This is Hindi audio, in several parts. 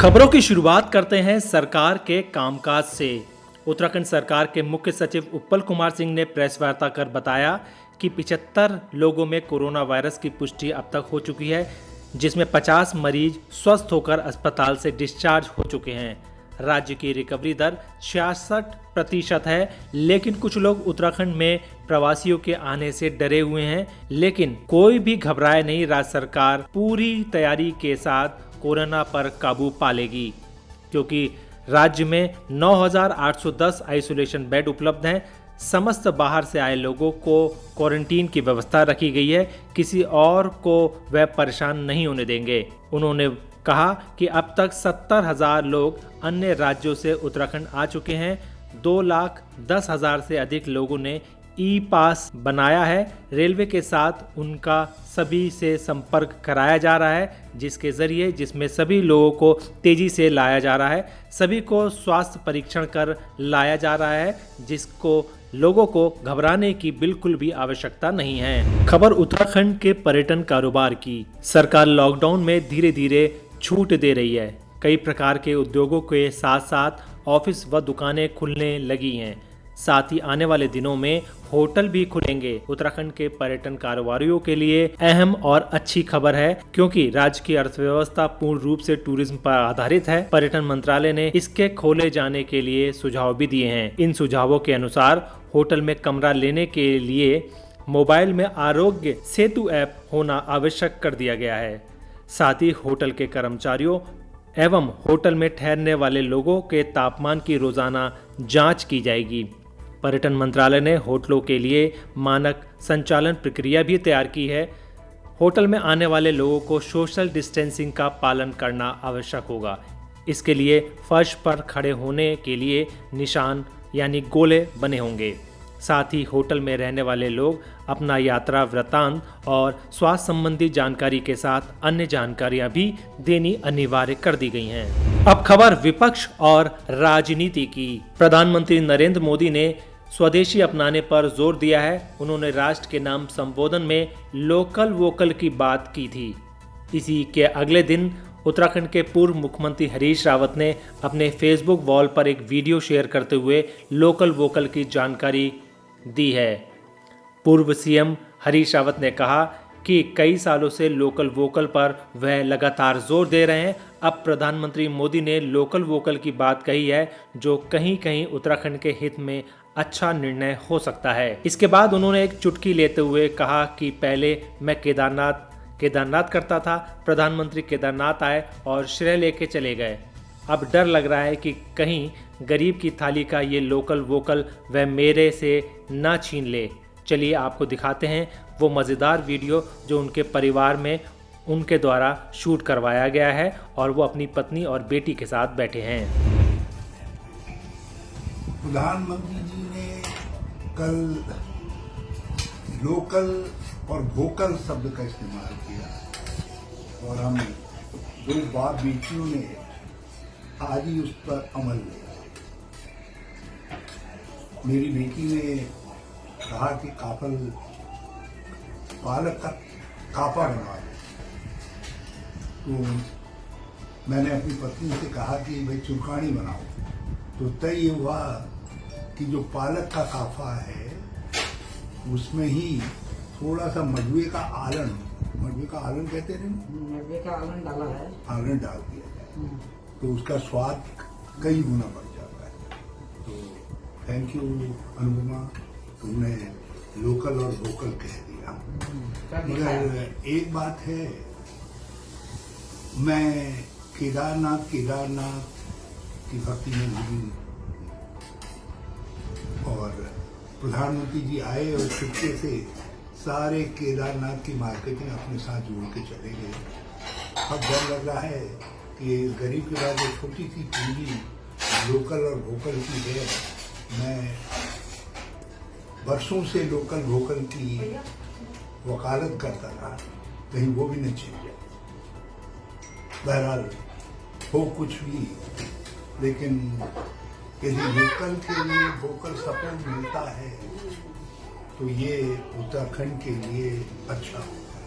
खबरों की शुरुआत करते हैं सरकार के कामकाज से। उत्तराखंड सरकार के मुख्य सचिव उत्पल कुमार सिंह ने प्रेस वार्ता कर बताया कि 75 लोगों में कोरोना वायरस की पुष्टि अब तक हो चुकी है, जिसमें 50 मरीज स्वस्थ होकर अस्पताल से डिस्चार्ज हो चुके हैं। राज्य की रिकवरी दर 66% है, लेकिन कुछ लोग उत्तराखंड में प्रवासियों के आने से डरे हुए हैं। लेकिन कोई भी घबराए नहीं, राज्य सरकार पूरी तैयारी के साथ कोरोना पर काबू पा लेगी, क्योंकि राज्य में 9,810 आइसोलेशन बेड उपलब्ध हैं। समस्त बाहर से आए लोगों को क्वारंटीन की व्यवस्था रखी गई है, किसी और को वह परेशान नहीं होने देंगे। उन्होंने कहा कि अब तक 70,000 लोग अन्य राज्यों से उत्तराखंड आ चुके हैं। 2,10,000 से अधिक लोगों ने ई पास बनाया है। रेलवे के साथ उनका सभी से संपर्क कराया जा रहा है, जिसमें सभी लोगों को तेजी से लाया जा रहा है। सभी को स्वास्थ्य परीक्षण कर लाया जा रहा है, जिसको लोगों को घबराने की बिल्कुल भी आवश्यकता नहीं है। खबर उत्तराखंड के पर्यटन कारोबार की। सरकार लॉकडाउन में धीरे धीरे छूट दे रही है। कई प्रकार के उद्योगों के साथ साथ ऑफिस व दुकानें खुलने लगी हैं। साथ ही आने वाले दिनों में होटल भी खुलेंगे। उत्तराखंड के पर्यटन कारोबारियों के लिए अहम और अच्छी खबर है, क्योंकि राज्य की अर्थव्यवस्था पूर्ण रूप से टूरिज्म पर आधारित है। पर्यटन मंत्रालय ने इसके खोले जाने के लिए सुझाव भी दिए हैं। इन सुझावों के अनुसार होटल में कमरा लेने के लिए मोबाइल में आरोग्य सेतु ऐप होना आवश्यक कर दिया गया है। साथ ही होटल के कर्मचारियों एवं होटल में ठहरने वाले लोगों के तापमान की रोजाना जांच की जाएगी। पर्यटन मंत्रालय ने होटलों के लिए मानक संचालन प्रक्रिया भी तैयार की है। होटल में आने वाले लोगों को सोशल डिस्टेंसिंग का पालन करना आवश्यक होगा। इसके लिए फर्श पर खड़े होने के लिए निशान यानी गोले बने होंगे। साथ ही होटल में रहने वाले लोग अपना यात्रा वृत्तांत और स्वास्थ्य संबंधी जानकारी के साथ अन्य जानकारियां भी देनी अनिवार्य कर दी गई हैं। अब खबर विपक्ष और राजनीति की। प्रधानमंत्री नरेंद्र मोदी ने स्वदेशी अपनाने पर जोर दिया है। उन्होंने राष्ट्र के नाम संबोधन में लोकल वोकल की बात की थी। इसी के अगले दिन उत्तराखंड के पूर्व मुख्यमंत्री हरीश रावत ने अपने फेसबुक वॉल पर एक वीडियो शेयर करते हुए लोकल वोकल की जानकारी दी है। पूर्व सीएम हरीश रावत ने कहा कि कई सालों से लोकल वोकल पर वह लगातार जोर दे रहे हैं। अब प्रधानमंत्री मोदी ने लोकल वोकल की बात कही है, जो कहीं कहीं उत्तराखंड के हित में अच्छा निर्णय हो सकता है। इसके बाद उन्होंने एक चुटकी लेते हुए कहा कि पहले मैं केदारनाथ करता था, प्रधानमंत्री केदारनाथ आए और श्रेय लेके चले गए। अब डर लग रहा है कि कहीं गरीब की थाली का ये लोकल वोकल वह मेरे से ना छीन ले। चलिए आपको दिखाते हैं वो मज़ेदार वीडियो जो उनके परिवार में उनके द्वारा शूट करवाया गया है और वो अपनी पत्नी और बेटी के साथ बैठे हैं। प्रधानमंत्री जी ने कल लोकल और वोकल शब्द का इस्तेमाल किया और हम दो बाप बेटियों ने आज ही उस पर अमल किया। मेरी बेटी ने कहा कि पालक का कापा बनवा दो, तो मैंने अपनी पत्नी से कहा कि भाई चुरकानी बनाओ। तो तय ये हुआ कि जो पालक का काफा है उसमें ही थोड़ा सा मडवे का आलन कहते हैं, मडवे का आलन डाला है, आलन डाल दिया जाए तो उसका स्वाद कई गुना बढ़ जाता है। तो थैंक यू अनुपमा, तुमने लोकल और वोकल कह दिया। मगर एक बात है, मैं केदारनाथ की भक्ति में नहीं, और प्रधानमंत्री जी आए और चुपके से सारे केदारनाथ की मार्केटिंग अपने साथ जोड़ के चले गए। अब डर लग रहा है कि गरीब के बाद एक छोटी सी पूंजी लोकल और वोकल की है। मैं वर्षों से लोकल वोकल की वकालत करता रहा, कहीं वो भी न छिप जाए। बहरहाल हो कुछ भी, लेकिन यदि लोकल के लिए वोकल सपोर्ट मिलता है तो ये उत्तराखंड के लिए अच्छा होगा।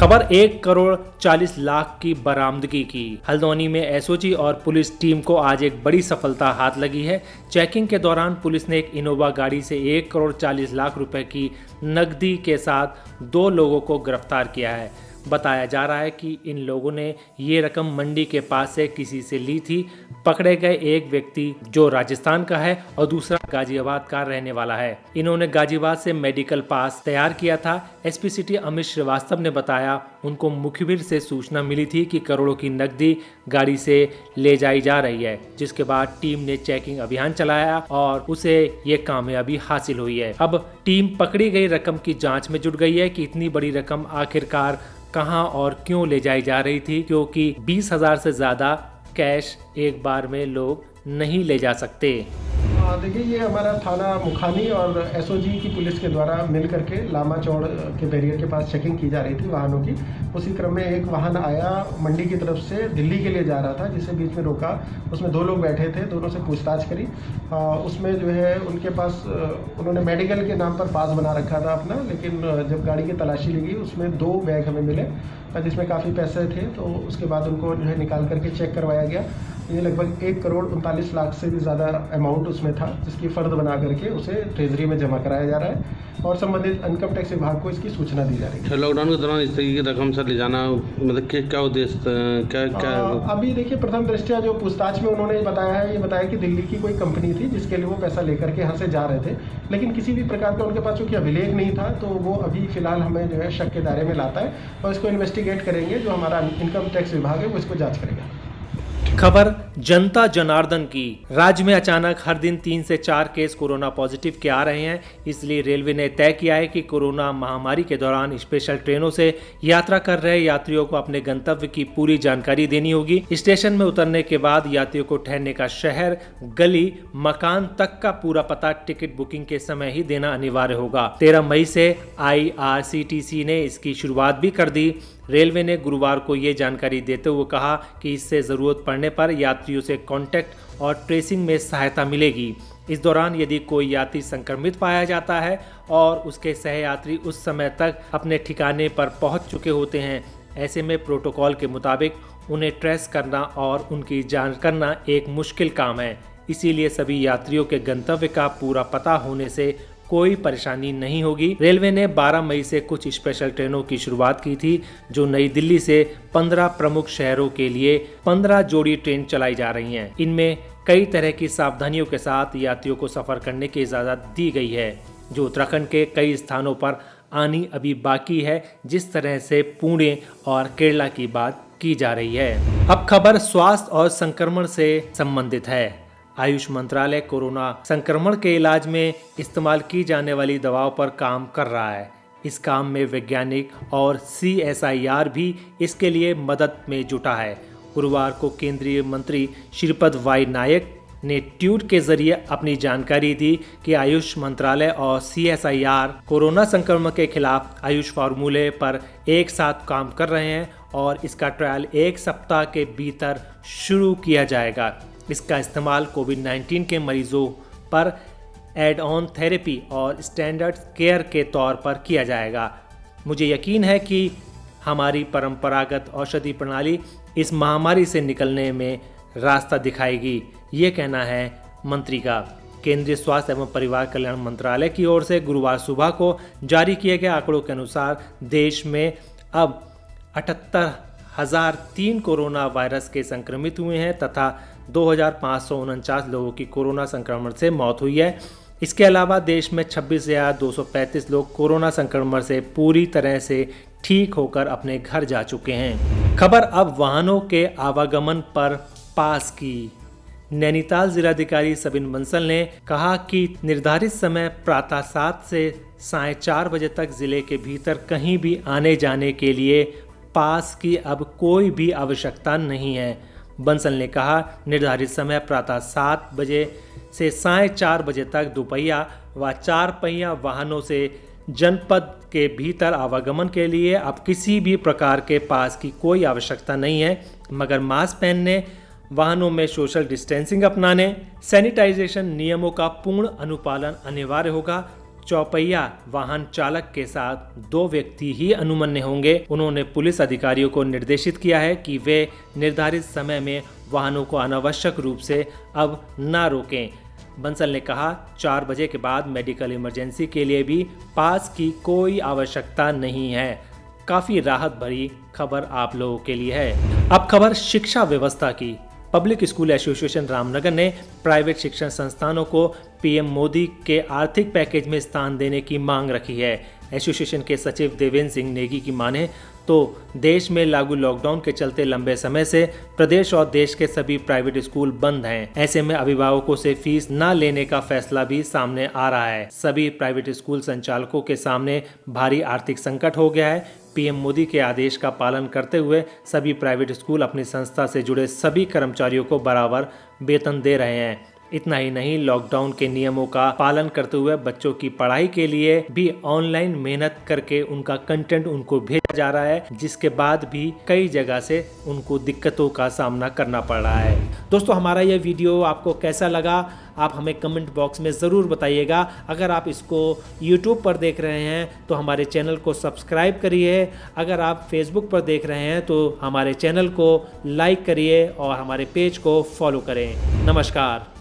खबर 1 करोड़ 40 लाख की बरामदगी की। हल्द्वानी में एसओजी और पुलिस टीम को आज एक बड़ी सफलता हाथ लगी है। चेकिंग के दौरान पुलिस ने एक इनोवा गाड़ी से 1 करोड़ 40 लाख रुपए की नकदी के साथ 2 लोगों को गिरफ्तार किया है। बताया जा रहा है कि इन लोगों ने ये रकम मंडी के पास से किसी से ली थी। पकड़े गए एक व्यक्ति जो राजस्थान का है और दूसरा गाजियाबाद का रहने वाला है। इन्होंने गाजियाबाद से मेडिकल पास तैयार किया था। एसपी सिटी अमित श्रीवास्तव ने बताया उनको मुखबिर से सूचना मिली थी कि करोड़ों की नकदी गाड़ी से ले जाई जा रही है, जिसके बाद टीम ने चेकिंग अभियान चलाया और उसे ये कामयाबी हासिल हुई है। अब टीम पकड़ी गई रकम की जाँच में जुट गई है कि इतनी बड़ी रकम आखिरकार कहां और क्यों ले जाई जा रही थी, क्योंकि 20,000 से ज़्यादा कैश एक बार में लोग नहीं ले जा सकते। देखिए, ये हमारा थाना मुखानी और एसओजी की पुलिस के द्वारा मिल करके लामा चौड़ के बैरियर के पास चेकिंग की जा रही थी वाहनों की। उसी क्रम में एक वाहन आया मंडी की तरफ से दिल्ली के लिए जा रहा था, जिसे बीच में रोका। उसमें 2 लोग बैठे थे, दोनों से पूछताछ करी। उसमें जो है उनके पास उन्होंने मेडिकल के नाम पर पास बना रखा था अपना, लेकिन जब गाड़ी की तलाशी ली गई उसमें 2 बैग हमें मिले जिसमें काफ़ी पैसे थे। तो उसके बाद उनको जो है निकाल करके चेक करवाया गया। ये लगभग 1 करोड़ 39 लाख से भी ज़्यादा अमाउंट उसमें था, जिसकी फ़र्द बना करके उसे ट्रेजरी में जमा कराया जा रहा है और संबंधित इनकम टैक्स विभाग को इसकी सूचना दी जा रही है। लॉकडाउन के दौरान इस तरीके की रकम सर ले जाना मतलब क्या उद्देश्य क्या अभी देखिए, प्रथम दृष्टया जो पूछताछ में उन्होंने बताया है, ये बताया कि दिल्ली की कोई कंपनी थी जिसके लिए वो पैसा लेकर के यहाँ से जा रहे थे, लेकिन किसी भी प्रकार का उनके पास चूँकि अभिलेख नहीं था, तो वो अभी फिलहाल हमें जो है शक के दायरे में लाता है और इसको इन्वेस्टिगेट करेंगे। जो हमारा इनकम टैक्स विभाग है वो इसको जाँच करेगा। खबर जनता जनार्दन की। राज्य में अचानक हर दिन 3 से 4 केस कोरोना पॉजिटिव के आ रहे हैं, इसलिए रेलवे ने तय किया है कि कोरोना महामारी के दौरान स्पेशल ट्रेनों से यात्रा कर रहे यात्रियों को अपने गंतव्य की पूरी जानकारी देनी होगी। स्टेशन में उतरने के बाद यात्रियों को ठहरने का शहर, गली, मकान तक का पूरा पता टिकट बुकिंग के समय ही देना अनिवार्य होगा। 13 मई से IRCTC ने इसकी शुरुआत भी कर दी। रेलवे ने गुरुवार को ये जानकारी देते हुए कहा कि इससे ज़रूरत पड़ने पर यात्रियों से कांटेक्ट और ट्रेसिंग में सहायता मिलेगी। इस दौरान यदि कोई यात्री संक्रमित पाया जाता है और उसके सहयात्री उस समय तक अपने ठिकाने पर पहुंच चुके होते हैं, ऐसे में प्रोटोकॉल के मुताबिक उन्हें ट्रेस करना और उनकी जांच करना एक मुश्किल काम है। इसीलिए सभी यात्रियों के गंतव्य का पूरा पता होने से कोई परेशानी नहीं होगी। रेलवे ने 12 मई से कुछ स्पेशल ट्रेनों की शुरुआत की थी, जो नई दिल्ली से 15 प्रमुख शहरों के लिए 15 जोड़ी ट्रेन चलाई जा रही हैं। इनमें कई तरह की सावधानियों के साथ यात्रियों को सफर करने की इजाज़त दी गई है, जो उत्तराखंड के कई स्थानों पर आनी अभी बाकी है, जिस तरह से पुणे और केरला की बात की जा रही है। अब खबर स्वास्थ्य और संक्रमण से संबंधित है। आयुष मंत्रालय कोरोना संक्रमण के इलाज में इस्तेमाल की जाने वाली दवाओं पर काम कर रहा है। इस काम में वैज्ञानिक और CSIR भी इसके लिए मदद में जुटा है। गुरुवार को केंद्रीय मंत्री श्रीपद वाई नायक ने ट्वीट के जरिए अपनी जानकारी दी कि आयुष मंत्रालय और CSIR कोरोना संक्रमण के खिलाफ आयुष फार्मूले पर एक साथ काम कर रहे हैं और इसका ट्रायल 1 सप्ताह के भीतर शुरू किया जाएगा। इसका इस्तेमाल कोविड-19 के मरीजों पर एड ऑन थेरेपी और स्टैंडर्ड केयर के तौर पर किया जाएगा। मुझे यकीन है कि हमारी परंपरागत औषधि प्रणाली इस महामारी से निकलने में रास्ता दिखाएगी, ये कहना है मंत्री का। केंद्रीय स्वास्थ्य एवं परिवार कल्याण मंत्रालय की ओर से गुरुवार सुबह को जारी किए गए आंकड़ों के अनुसार देश में अब 78,003 कोरोना वायरस के संक्रमित हुए हैं तथा 2,549 लोगों की कोरोना संक्रमण से मौत हुई है। इसके अलावा देश में 26,235 लोग कोरोना संक्रमण से पूरी तरह से ठीक होकर अपने घर जा चुके हैं। खबर अब वाहनों के आवागमन पर पास की। नैनीताल जिलाधिकारी सबिन बंसल ने कहा कि निर्धारित समय प्रातः 7 से साढ़े 4 बजे तक जिले के भीतर कहीं भी आने जाने के लिए पास की अब कोई भी आवश्यकता नहीं है। बंसल ने कहा, निर्धारित समय प्रातः 7 बजे से साढ़े 4 बजे तक दोपहिया व 4 पहिया वाहनों से जनपद के भीतर आवागमन के लिए अब किसी भी प्रकार के पास की कोई आवश्यकता नहीं है, मगर मास्क पहनने, वाहनों में सोशल डिस्टेंसिंग अपनाने, सैनिटाइजेशन नियमों का पूर्ण अनुपालन अनिवार्य होगा। चौपहिया वाहन चालक के साथ 2 व्यक्ति ही अनुमन्य होंगे। उन्होंने पुलिस अधिकारियों को निर्देशित किया है कि वे निर्धारित समय में वाहनों को अनावश्यक रूप से अब न रोकें। बंसल ने कहा 4 बजे के बाद मेडिकल इमरजेंसी के लिए भी पास की कोई आवश्यकता नहीं है। काफ़ी राहत भरी खबर आप लोगों के लिए है। अब खबर शिक्षा व्यवस्था की। पब्लिक स्कूल एसोसिएशन रामनगर ने प्राइवेट शिक्षण संस्थानों को पीएम मोदी के आर्थिक पैकेज में स्थान देने की मांग रखी है। एसोसिएशन के सचिव देवेंद्र सिंह नेगी की माने तो देश में लागू लॉकडाउन के चलते लंबे समय से प्रदेश और देश के सभी प्राइवेट स्कूल बंद हैं। ऐसे में अभिभावकों से फीस न लेने का फैसला भी सामने आ रहा है। सभी प्राइवेट स्कूल संचालकों के सामने भारी आर्थिक संकट हो गया है। पीएम मोदी के आदेश का पालन करते हुए सभी प्राइवेट स्कूल अपनी संस्था से जुड़े सभी कर्मचारियों को बराबर वेतन दे रहे हैं। इतना ही नहीं, लॉकडाउन के नियमों का पालन करते हुए बच्चों की पढ़ाई के लिए भी ऑनलाइन मेहनत करके उनका कंटेंट उनको भेजा जा रहा है, जिसके बाद भी कई जगह से उनको दिक्कतों का सामना करना पड़ रहा है। दोस्तों, हमारा यह वीडियो आपको कैसा लगा आप हमें कमेंट बॉक्स में ज़रूर बताइएगा। अगर आप इसको YouTube पर देख रहे हैं तो हमारे चैनल को सब्सक्राइब करिए। अगर आप Facebook पर देख रहे हैं तो हमारे चैनल को लाइक करिए और हमारे पेज को फॉलो करें। नमस्कार।